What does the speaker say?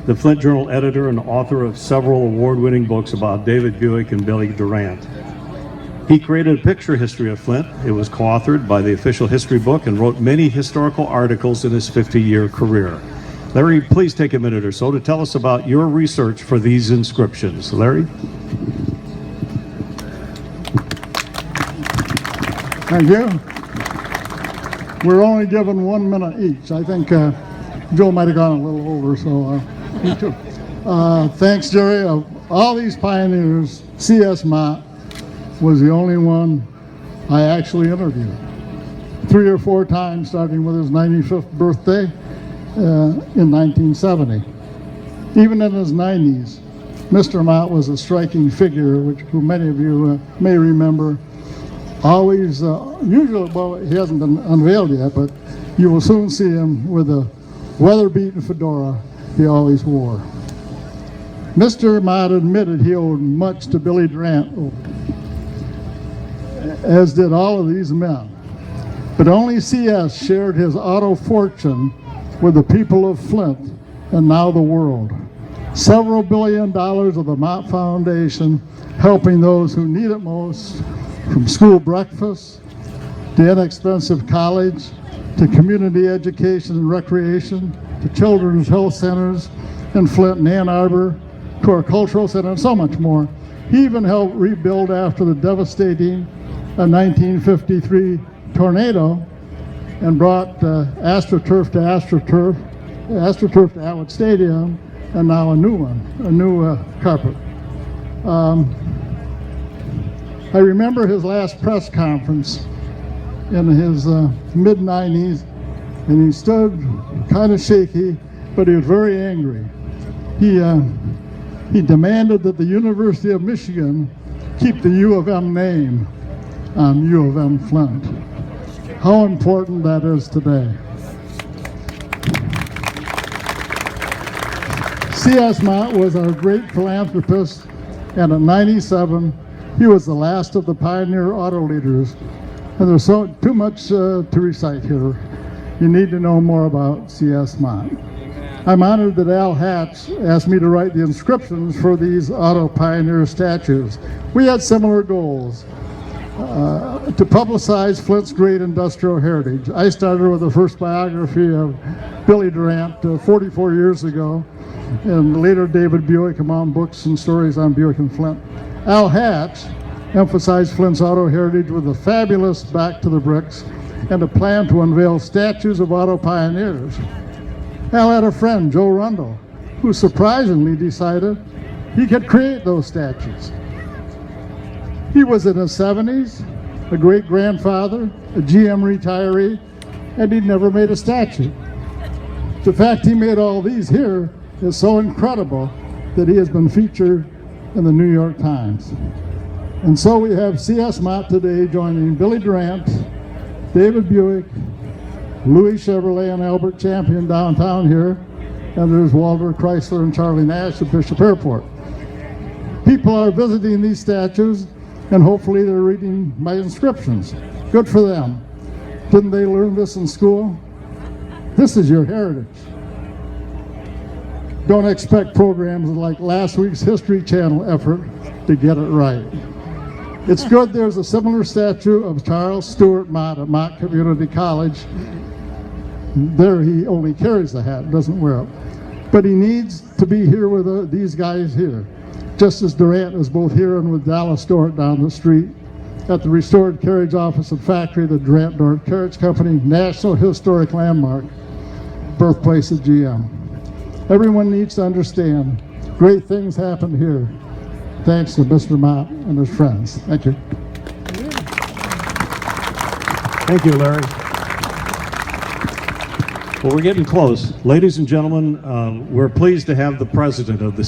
the Flint Journal editor and author of several award-winning books about David Buick and Billy Durant. He created a picture history of Flint. It was co-authored by the Official History Book and wrote many historical articles in his 50-year career. Larry, please take a minute or so to tell us about your research for these inscriptions. Larry? Thank you. We're only given 1 minute each. I think Joe might have gone a little over, so me too. Thanks, Jerry. Of all these pioneers, C.S. Mott was the only one I actually interviewed 3 or 4 times, starting with his 95th birthday in 1970. Even in his 90s, Mr. Mott was a striking figure, who many of you may remember. Always, usually, well, he hasn't been unveiled yet, but you will soon see him with a weather-beaten fedora he always wore. Mr. Mott admitted he owed much to Billy Durant, as did all of these men. But only C.S. shared his auto fortune with the people of Flint and now the world. Several $billion of the Mott Foundation helping those who need it most, from school breakfast to inexpensive college to community education and recreation to children's health centers in Flint and Ann Arbor to our cultural center and so much more. He even helped rebuild after the devastating 1953 tornado and brought AstroTurf to Atwood Stadium, and now a new one, a new carpet. I remember his last press conference in his mid-90s, and he stood kind of shaky, but he was very angry. He demanded that the University of Michigan keep the U of M name on U of M Flint. How important that is today. C.S. Mott was our great philanthropist, and at 97, he was the last of the pioneer auto leaders. And there's too much to recite here. You need to know more about C.S. Mott. I'm honored that Al Hatch asked me to write the inscriptions for these auto pioneer statues. We had similar goals. To publicize Flint's great industrial heritage. I started with the first biography of Billy Durant 44 years ago, and later David Buick among books and stories on Buick and Flint. Al Hatch emphasized Flint's auto heritage with a fabulous Back to the Bricks and a plan to unveil statues of auto pioneers. Al had a friend, Joe Rundle, who surprisingly decided he could create those statues. He was in his 70s, a great-grandfather, a GM retiree, and he'd never made a statue. The fact he made all these here is so incredible that he has been featured in the New York Times. And so we have C.S. Mott today joining Billy Durant, David Buick, Louis Chevrolet and Albert Champion downtown here, and there's Walter Chrysler and Charlie Nash at Bishop Airport. People are visiting these statues, and hopefully they're reading my inscriptions. Good for them. Didn't they learn this in school? This is your heritage. Don't expect programs like last week's History Channel effort to get it right. It's good there's a similar statue of Charles Stewart Mott at Mott Community College. There he only carries the hat, doesn't wear it. But he needs to be here with these guys here, just as Durant is both here and with Dallas Stewart down the street at the Restored Carriage Office and Factory, the Durant Dorn Carriage Company, National Historic Landmark, birthplace of GM. Everyone needs to understand, great things happen here, thanks to Mr. Mott and his friends. Thank you. Thank you, Larry. Well, we're getting close. Ladies and gentlemen, we're pleased to have the president of the